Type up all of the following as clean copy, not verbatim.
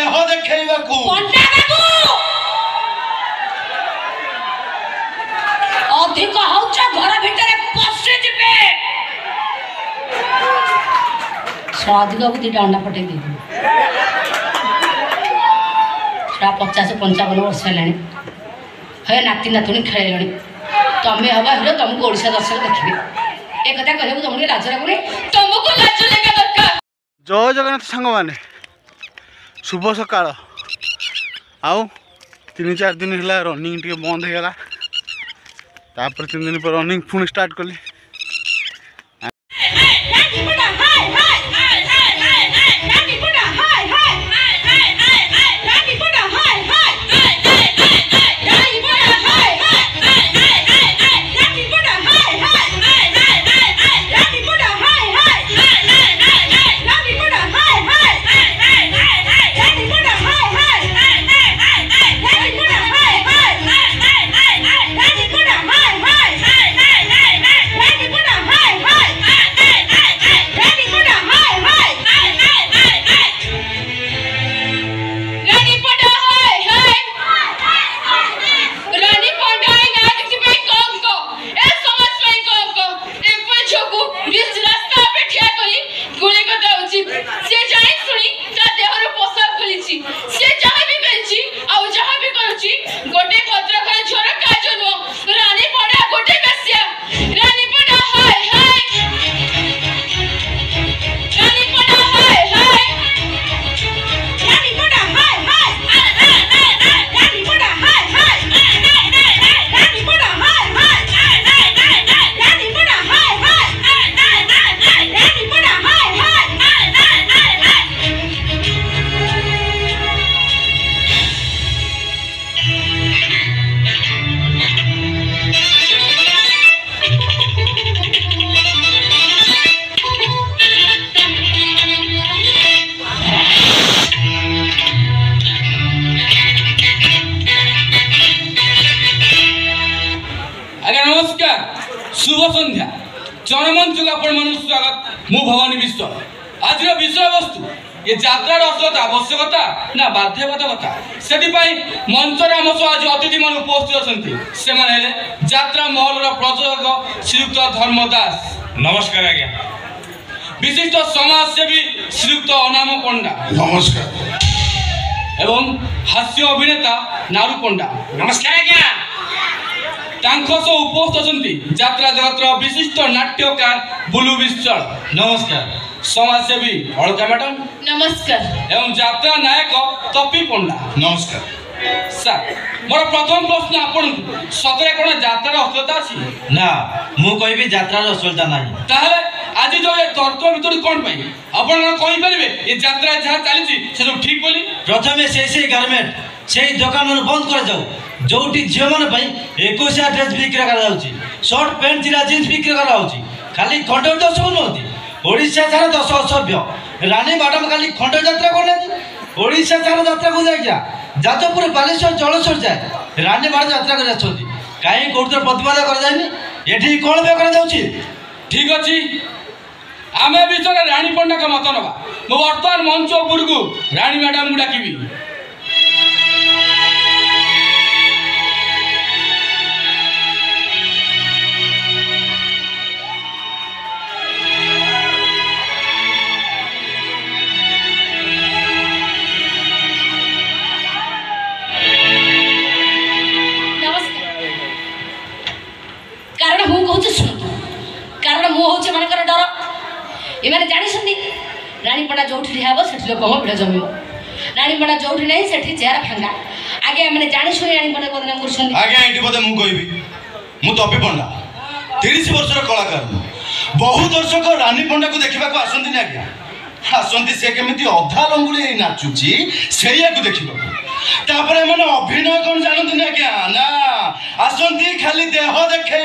देह देखैबाकू पंडा बाबू अधिक होउछ घर भितर पसि जिबे स्वादिक को दीटा अंडा पटे दे 50-55 वर्ष है हे नाती नातुणी खेल तमें हवा हिरो तुमको ओडिशा दर्शक देखिए एक कथा कहू तुमको लाज लगुनि तुमको लाज लगा दरकार। जय जगन्नाथ सांग मैंने शुभ सकाळ आउ 3-4 दिन है रनिंग टे बंद हो गला 3 दिन पर रनिंग पुणी स्टार्ट कली शुभ संध्या जनमंच आपण मन स्वागत मु भवानी विश्व आज विषय वस्तु ये यात्रा असलता आवश्यकता ना बाध्यबाधकता से मंचर आम सह आज अतिथि मन उपस्थित अच्छा से यात्रा महल प्रयोजक श्रीयुक्त धर्मदास नमस्कार आज्ञा विशिष्ट समाजसेवी श्रीयुक्त अनाम पंडा नमस्कार एवं हास्य अभिनेता नारू पंडा नमस्कार आज्ञा उपस्थित यात्रा जगत विशिष्ट नाट्यकार बुलू विश्वाल नमस्कार समाजसेवी अलका मैडम नमस्कार एवं यात्रा नायक तपी पंडा नमस्कार सर मोर प्रथम प्रश्न आपन सतरे कोन यात्रा असलता अछि ना मु कहबी यात्रा असलता नाही ताहले आज जो ये तर्क भितर कोन पई आपन कहि परिबे ये यात्रा जहा चली छी से सब ठीक बोली प्रथमे से गारमेंट से दुकान मन बंद कर जाऊ जोटी झील मन 21 ड्रेस बिक्री कर शर्ट पैंट जिला जीन्स बिक्री कर खाली खंड दस नौती ओडिशा सारा 10 असभ्य रानी मैडम खाली खंड यात्रा कर ओडिशा सारा यात्रा को जाइया जाजपुर बालेश्वर जलेश्वर जाए रानी मैडम यात्रा कर कहीं कौट प्रतिवाद कर ये कौन बे ठीक अच्छे आम विषय रानी पंडा का मत नवा मु बर्तमान मंच उपर को रानी मैडम को डाकबी कारण मुझे मानकर डर ये जानी रानीपड़ा जो ठिया से लोक भिड़ जम रानीपड़ा जो नहीं से चेहरा फांगा आगे मैंने जानी शुणी रानीपड़ा बदनाम कर आगे ये बोधे मुझे तपी पंडा 30 वर्ष कलाकार बहु दर्शक रानी पंडा को देखा आसती आज्ञा आसती से केमी अधा लंगुड़ी नाचुची से देखा मैंने अभिनय कौन जानते आज्ञा ना आसती खाली देह देखा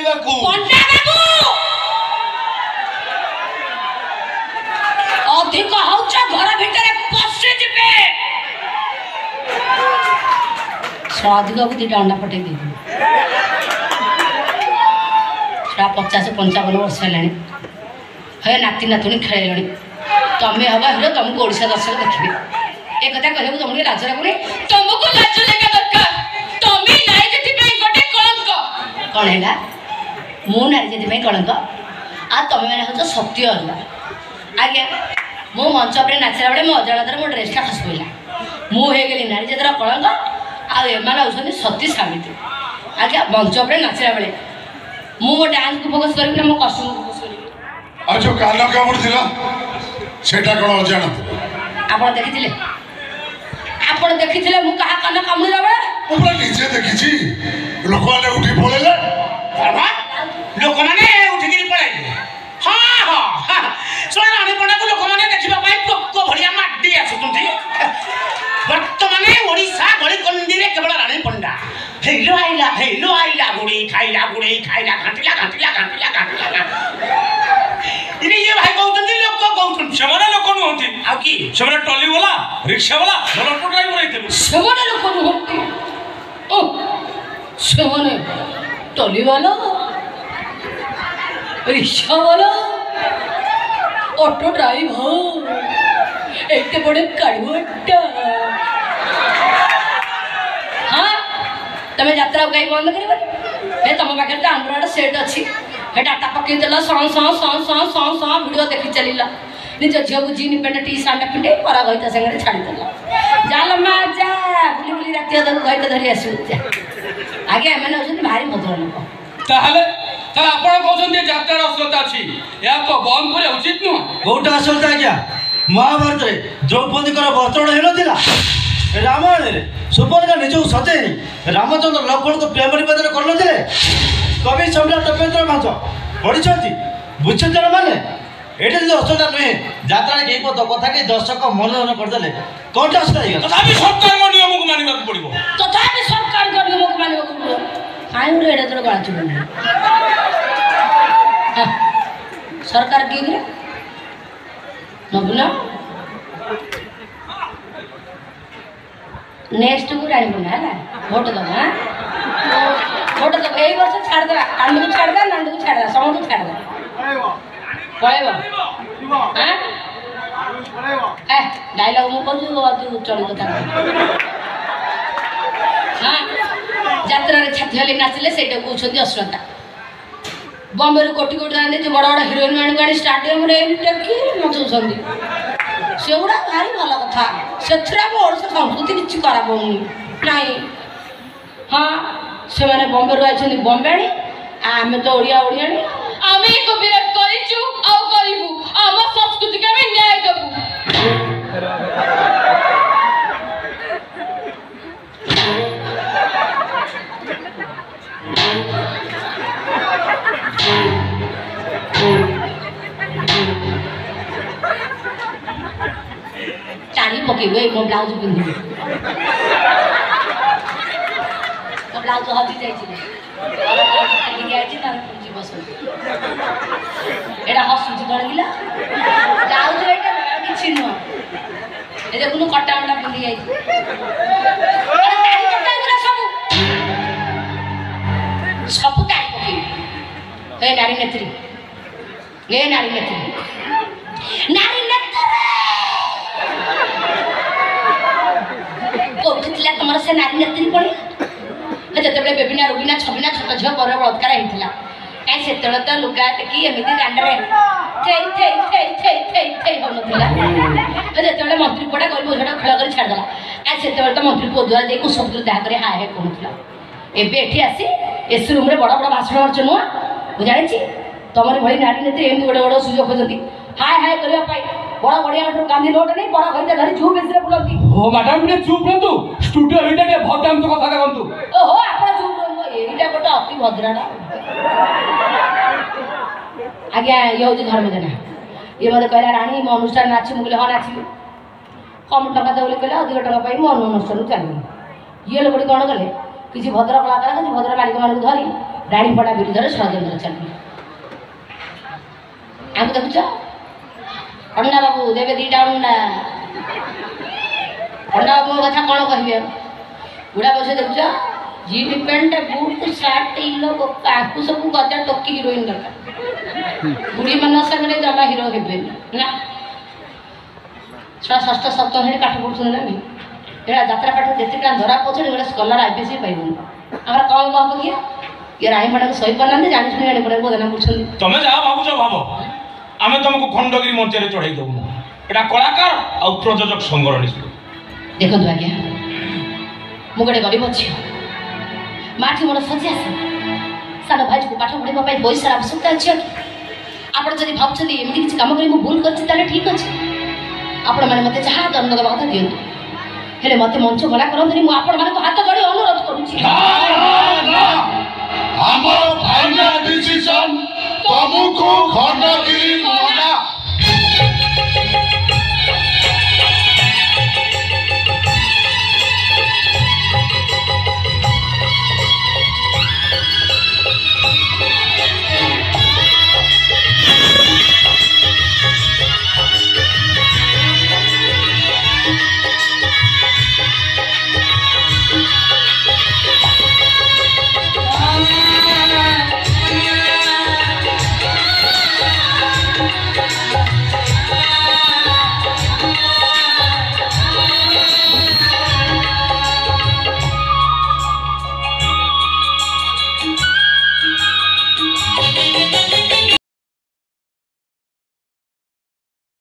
अधिक होउछ घर भितर पसि जिबे स्वादिक को दीटा अंडा पटे दे 50-55 वर्ष है हे नाती नातुणी खेल तमें हवा हिरो तुमको ओडिशा दर्शक देखिए ए कथा कहबो तुमके लाज लागुनी तुमको लाज लेके दरकार तमे नाई जेति पे गोटे कलंक कोन हैला मु नाई जेति पे कलंक आ तमे माने हो सत्य अरुआ आज्ञा मो मंच पर नाचला बेले मो अजाणतर मो ड्रेसटा खस पइला मु हे गेली नारी जेतरा कलंक आ एमान औसनी सती साबित आज्ञा मंच पर नाचला बेले मु मो डांस को फोकस करबी ना मो कॉस्ट्यूम को फोकस करबी आ जो कान कामुड़ थिला सेटा कोन अजाणत आपण देखिथिले आपण देखिथिले मु कहा कान कामुड़ला बेले मु पूरा निजे देखिछि लोक माने उठी पळेले बाबा लोक माने उठी गिरी पळाइले हां हां सोना आने पडा को लोक माने देखिबा पाई पक्को भड़िया माटी आसुथि वर्तमाने ओडिसा गली कंदी रे केवल रानी पंडा हेलो आइला गुड़ी खाइला घाटिला इने ये भाई कहउतन लोक कहउतन सेमाने लोक नुहंती आ की सेमाने टॉली वाला रिक्शा वाला डॉलर ड्राइवर आइते सेमाने लोक नुहंती ओ सेमाने टॉली वाला रिक्शा वाला ऑटो ड्राइवर एते बड़े काडवटा हाँ तमे यात्रा गाई बंद करबे हे तम पाखे तो एंड्रॉइड सेट अच्छी हे डाटा पकई देला सौ वीडियो देखि चलिला निज झियो को जीन पेंट टी शर्ट पिटे परा गईता संगे छाड़ी देला जाल माजा बुली बुली राती अदर गईता धरी आसु आगे एमने होसन भारी भद्र लोक ताहले ताहले आपण कहउछन जे यात्रा असलता अछि या को बंद करे उचित नु कोटा असलता क्या महाभारत रे द्रौपदी कर वस्त्र हेलथिला रामायण रे सुपर्णा निज सतेनी रामचंद्र लक्ष्मण को प्रेम निवेदन करनथिले कवि सम्राट उपेंद्र नाथ पढ़ी बुझे माने एटे जो असलता नुहे यात्रा के पद कथा के दर्शक मनोरंजन करदेले कोटा असलता ही तथापि सरकार को नियम को मानिबा पड़िबो तथापि सरकार को नियम को मानिबा पड़िबो काई रे एडा तोर गाळ चुबन सरकार की रे नबना नेक्स्ट को रानी बना है वोट दो हां वोट दो एई वर्ष छाड़ दे कांड को छाड़ दे नंद को छाड़ दे समूह को छाड़ दे पळेबो हां ए डायलॉग मु कहू तू चली कथा हां यात्रा रे छाती हले नाचले सेटा कहउछथि अश्रद्धा बॉम्बे रो कोटी कोटी आने जो बड़ा बड़ा हीरोइन मान गाड़ी स्टेडियम रे एमटा की मचुछथि सेगुड़ा भारी भल कथा सेथरा ओडिशा संस्कृति किछि खराब होनी नाही हाँ से माने बॉम्बे रो आछन बॉम्बेणी आमे तो ओडिया ओडियाणी आमे को विरोध करिछु आ करिबु आम संस्कृति के आमे न्याय देबु चारी पकेबे मो ब्लाउज पिंधिबे तो ब्लाउज हजी जाइछि लेके आछि त पुंजी बसो एडा हसुजी गळगिला ब्लाउज एटा किछि न ए देखुनु कटा वाला पिंधि जाइछि एडा तारी कटा इतरा सब तारी पकेबे ए नारी नेत्री कोठिला तमर से नारी नेत्री पड़ी जतबे बेबिना रोगिना छबिना छोट झ पर बलात्कार हेतिला काई सेतळ त लुगा टेकी एमिति दांडरे थै होनथिला जतबे मंत्री पडा करबो झडा खेळ करी छाड़ देला काई सेतळ त मंत्री को द्वारा देखु शब्द दाह करे हाय हे कोनथिला एबे एठी आसी एस रूम रे बड़ा बड़ा भाषण मारछ नुआ बुझाई छी तमरी भई नारी नेत्री एमति बड़ बड़ सुजोग खोजती हाय हाय करिया पाई बड़ा बढ़िया गांधी रोड नहीं बड़ा घरते धरी झू बेसरे बुलती ओ मैडम ने चुप रहतु स्टूडियो एटा के भद्राम तो कथा कहंतु ओहो आपण चुप रहमो एटा गोटे अति भद्राडा आज्ञा ये होची धर्म जना ये मते कहला रानी मो अनुष्ठान नाची मुगले ह नाची कम टका दे बोले कहला अधिक टका पाई मो अनुष्ठान चली ये लोगडी कोन गले किछि भद्र कलाकार किछि भद्र मालिक मान धरी रानी पड़ा विरुद्ध रे षड्यंत्र चली आम देखुछ अन्ना बाबू देवे दीटा अन्ना बाबू कथा कौन कह बुढ़ा बस देखुच जीन पेंट बूट सार्ट लोग काकू सब गजा टोकी हिरोइन दरकार बुढ़ी मान सामने जमा हिरो हेबे ना ଛୁଆ ଷଷ୍ଠ ସପ୍ତମ ଶ୍ରେଣୀ ପାଠ ପଢ଼ୁଛନ୍ତି ନା ନାହିଁ ଏଇଟା ଯାତ୍ରା ପାଠ ଯେତେ ଟଙ୍କା ଧରା ପଛରେ ଗୋଟେ ସ୍କଲାର IPC ପାଇବୁନି ଆମର କମ ହବ କି ଇଏ ରାଇମଟାକୁ ସହିପାରୁନାହାନ୍ତି ଜାଣି ଶୁଣି ରାଇମଟାକୁ ବଦନାମ କରୁଛନ୍ତି ତମେ ଯାହା ଭାବୁଛ ଭାବ ଆମେ ତମକୁ ଖଣ୍ଡଗିରି ମଞ୍ଚରେ ଚଢ଼େଇ ଦେବୁନୁ ଏଇଟା କଳାକାର ଆଉ ପ୍ରଯୋଜକ ସଂଘର ନିଷ୍ପତ୍ତି। ଦେଖନ୍ତୁ ଆଜ୍ଞା ମୁଁ ଗୋଟେ ଗରିବ ଝିଅ ମାଠି ମୋର ସଜି ଆସେ ସାନ ଭାଇକୁ ପାଠ ପଢ଼ିବା ପାଇଁ ପଇସାର ଆବଶ୍ୟକତା ଅଛି କି ଆପଣ ଯଦି ଭାବୁଛନ୍ତି ଏମିତି କିଛି କାମ କରି ମୁଁ ଭୁଲ କରିଛି ତାହେଲେ ଠିକ୍ ଅଛି ଆପଣମାନେ ମୋତେ ଯାହା ଦଣ୍ଡ ଦେବା କଥା ଦିଅନ୍ତୁ ହେଲେ ମୋତେ ମଞ୍ଚ ମନା କରନ୍ତୁନି ମୁଁ ଆପଣମାନଙ୍କୁ ହାତ ଯୋଡ଼ି ଅନୁରୋଧ କରୁଛି ଆମର ଫାଇନାଲ ଡିସିସନ ତମକୁ ଖଣ୍ଡଗିରି ମନା